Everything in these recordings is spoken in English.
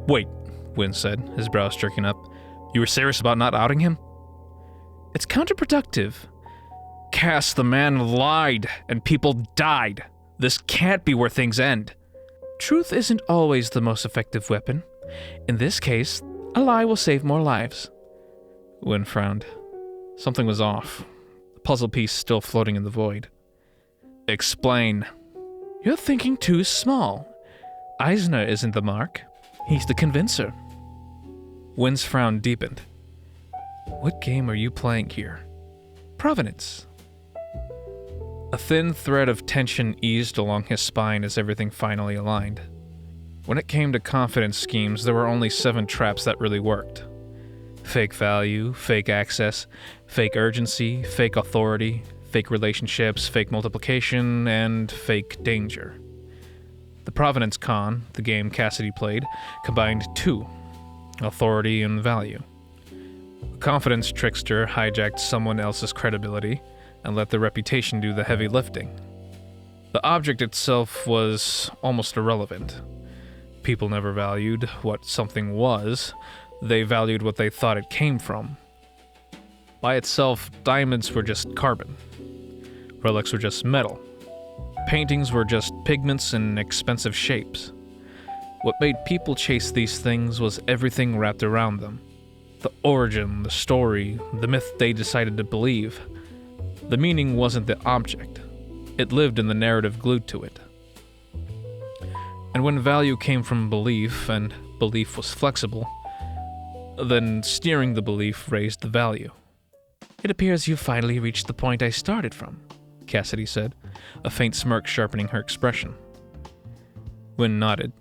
Wait, Wynn said, his brows jerking up. You were serious about not outing him? It's counterproductive. Cass, the man lied, and people died. This can't be where things end. Truth isn't always the most effective weapon. In this case, a lie will save more lives. Wynn frowned. Something was off. The puzzle piece still floating in the void. Explain. You're thinking too small. Eisner isn't the Marc. He's the convincer. Wynn's frown deepened. What game are you playing here? Provenance. A thin thread of tension eased along his spine as everything finally aligned. When it came to confidence schemes, there were only 7 traps that really worked. Fake value, fake access, fake urgency, fake authority, fake relationships, fake multiplication, and fake danger. The Provenance Con, the game Cassidy played, combined 2, authority and value. The confidence trickster hijacked someone else's credibility and let the reputation do the heavy lifting. The object itself was almost irrelevant. People never valued what something was, they valued what they thought it came from. By itself, diamonds were just carbon. Relics were just metal. Paintings were just pigments in expensive shapes. What made people chase these things was everything wrapped around them. The origin, the story, the myth they decided to believe. The meaning wasn't the object. It lived in the narrative glued to it. And when value came from belief, and belief was flexible, then steering the belief raised the value. It appears you've finally reached the point I started from, Cassidy said, a faint smirk sharpening her expression. Wynn nodded.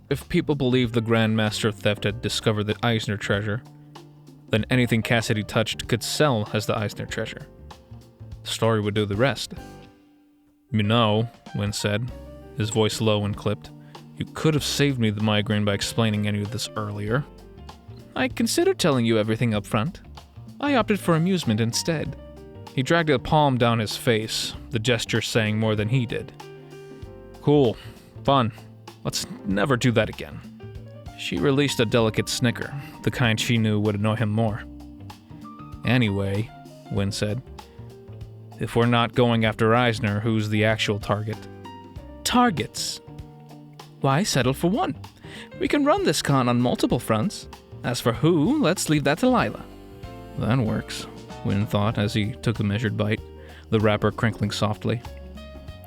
If people believed the Grandmaster of Theft had discovered the Eisner treasure, then anything Cassidy touched could sell as the Eisner treasure. The story would do the rest. You know, Wynn said, his voice low and clipped, you could have saved me the migraine by explaining any of this earlier. I considered telling you everything up front. I opted for amusement instead. He dragged a palm down his face, the gesture saying more than he did. Cool. Fun. Let's never do that again. She released a delicate snicker, the kind she knew would annoy him more. Anyway, Wynn said, if we're not going after Eisner, who's the actual target? Targets. Why settle for one? We can run this con on multiple fronts. As for who, let's leave that to Lila. That works, Wynn thought as he took a measured bite, the wrapper crinkling softly.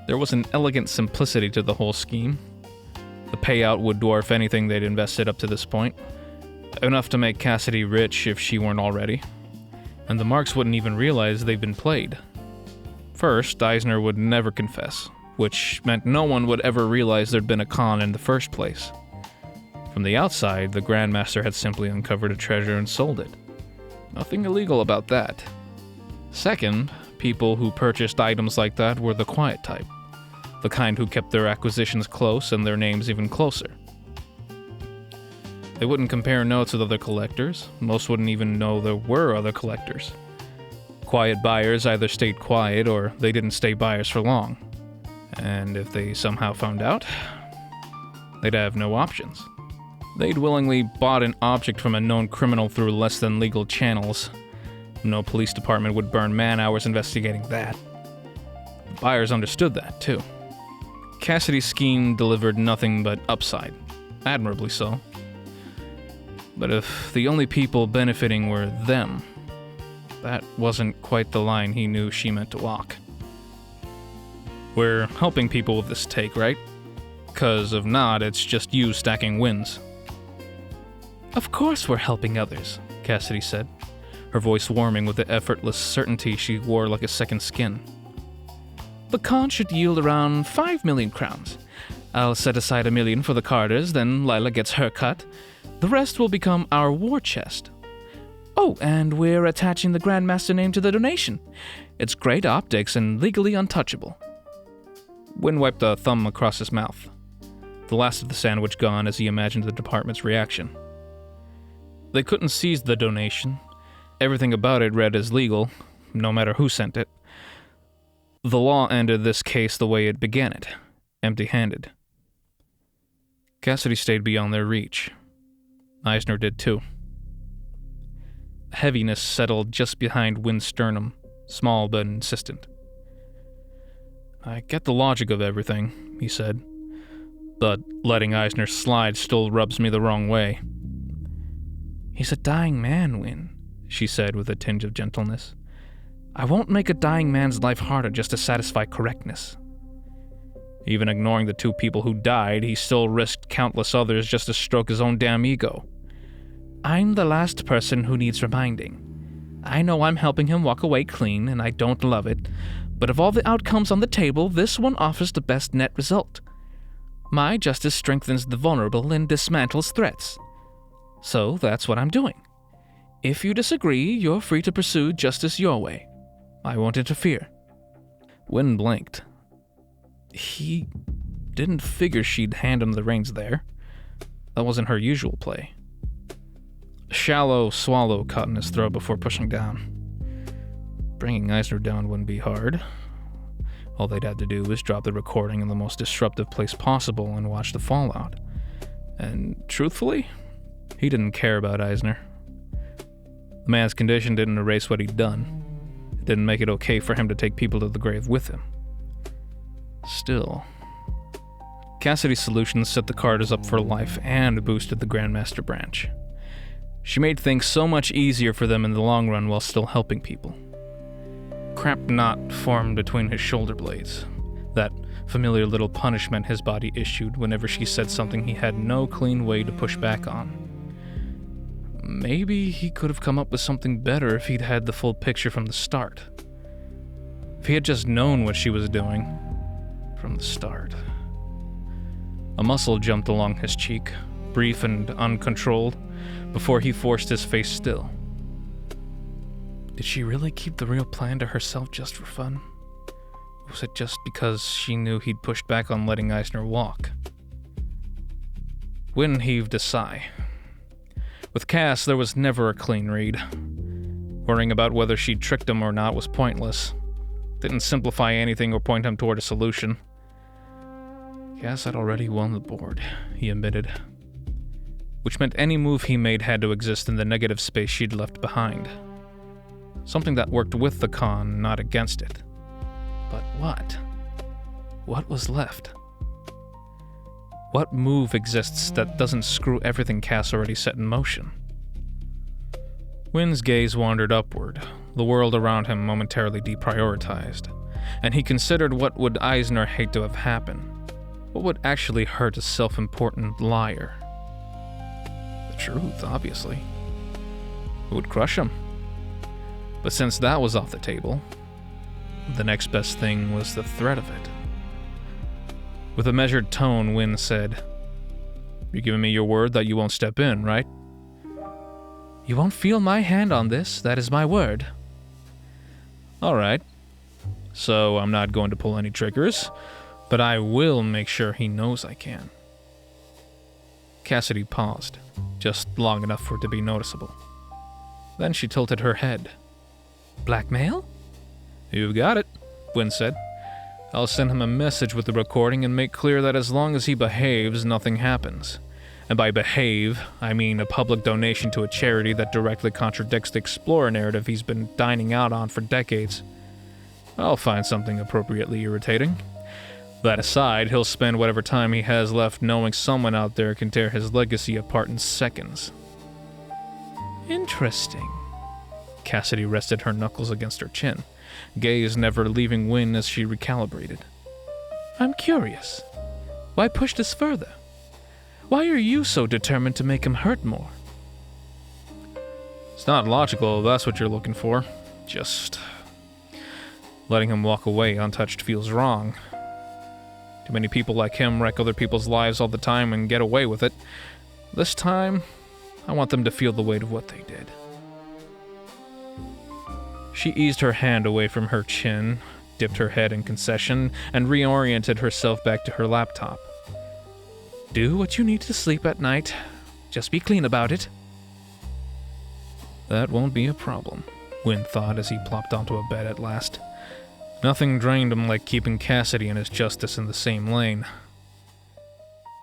There was an elegant simplicity to the whole scheme. The payout would dwarf anything they'd invested up to this point, enough to make Cassidy rich if she weren't already. And the Marcs wouldn't even realize they'd been played. First, Eisner would never confess, which meant no one would ever realize there'd been a con in the first place. From the outside, the Grandmaster had simply uncovered a treasure and sold it. Nothing illegal about that. Second, people who purchased items like that were the quiet type, the kind who kept their acquisitions close and their names even closer. They wouldn't compare notes with other collectors. Most wouldn't even know there were other collectors. Quiet buyers either stayed quiet or they didn't stay buyers for long. And if they somehow found out, they'd have no options. They'd willingly bought an object from a known criminal through less than legal channels. No police department would burn man-hours investigating that. The buyers understood that, too. Cassidy's scheme delivered nothing but upside, admirably so. But if the only people benefiting were them, that wasn't quite the line he knew she meant to walk. We're helping people with this take, right? 'Cause if not, it's just you stacking wins. Of course we're helping others, Cassidy said, her voice warming with the effortless certainty she wore like a second skin. The con should yield around 5 million crowns. I'll set aside 1 million for the Carters, then Lila gets her cut. The rest will become our war chest. Oh, and we're attaching the Grandmaster name to the donation. It's great optics and legally untouchable. Wynn wiped a thumb across his mouth, the last of the sandwich gone as he imagined the department's reaction. They couldn't seize the donation. Everything about it read as legal, no matter who sent it. The law ended this case the way it began it, empty-handed. Cassidy stayed beyond their reach, Eisner did too. Heaviness settled just behind Wynn's sternum, small but insistent. I get the logic of everything, he said, but letting Eisner slide still rubs me the wrong way. He's a dying man, Wynn, she said with a tinge of gentleness. I won't make a dying man's life harder just to satisfy correctness. Even ignoring the 2 people who died, he still risked countless others just to stroke his own damn ego. I'm the last person who needs reminding. I know I'm helping him walk away clean, and I don't love it, but of all the outcomes on the table, this one offers the best net result. My justice strengthens the vulnerable and dismantles threats. So that's what I'm doing. If you disagree, you're free to pursue justice your way. I won't interfere. Wynn blinked. He didn't figure she'd hand him the reins there. That wasn't her usual play. A shallow swallow caught in his throat before pushing down. Bringing Eisner down wouldn't be hard. All they'd have to do was drop the recording in the most disruptive place possible and watch the fallout. And truthfully, he didn't care about Eisner. The man's condition didn't erase what he'd done. It didn't make it okay for him to take people to the grave with him. Still, Cassidy's solution set the Carters up for life and boosted the Grandmaster branch. She made things so much easier for them in the long run while still helping people. Cramped knot formed between his shoulder blades, that familiar little punishment his body issued whenever she said something he had no clean way to push back on. Maybe he could have come up with something better if he'd had the full picture from the start. If he had just known what she was doing from the start. A muscle jumped along his cheek, brief and uncontrolled, before he forced his face still. Did she really keep the real plan to herself just for fun? Or was it just because she knew he'd pushed back on letting Eisner walk? Wynn heaved a sigh. With Cass, there was never a clean read. Worrying about whether she'd tricked him or not was pointless. Didn't simplify anything or point him toward a solution. Cass had already won the board, he admitted. Which meant any move he made had to exist in the negative space she'd left behind. Something that worked with the con, not against it. But what? What was left? What move exists that doesn't screw everything Cass already set in motion? Wynn's gaze wandered upward, the world around him momentarily deprioritized, and he considered what would Eisner hate to have happen. What would actually hurt a self-important liar? The truth, obviously. It would crush him. But since that was off the table, the next best thing was the threat of it. With a measured tone, Wynn said, "You're giving me your word that you won't step in, right?" "You won't feel my hand on this, that is my word." "All right. So I'm not going to pull any triggers, but I will make sure he knows I can." Cassidy paused, just long enough for it to be noticeable. Then she tilted her head. "Blackmail?" "You've got it," Wynn said. "I'll send him a message with the recording and make clear that as long as he behaves, nothing happens. And by behave, I mean a public donation to a charity that directly contradicts the Explorer narrative he's been dining out on for decades. I'll find something appropriately irritating. That aside, he'll spend whatever time he has left knowing someone out there can tear his legacy apart in seconds." "Interesting." Cassidy rested her knuckles against her chin, gaze never leaving Wynn as she recalibrated. "I'm curious. Why push this further? Why are you so determined to make him hurt more?" "It's not logical, if that's what you're looking for. Just letting him walk away untouched feels wrong. Too many people like him wreck other people's lives all the time and get away with it. This time, I want them to feel the weight of what they did." She eased her hand away from her chin, dipped her head in concession, and reoriented herself back to her laptop. "Do what you need to sleep at night. Just be clean about it." That won't be a problem, Wynn thought as he plopped onto a bed at last. Nothing drained him like keeping Cassidy and his justice in the same lane.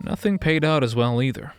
Nothing paid out as well either.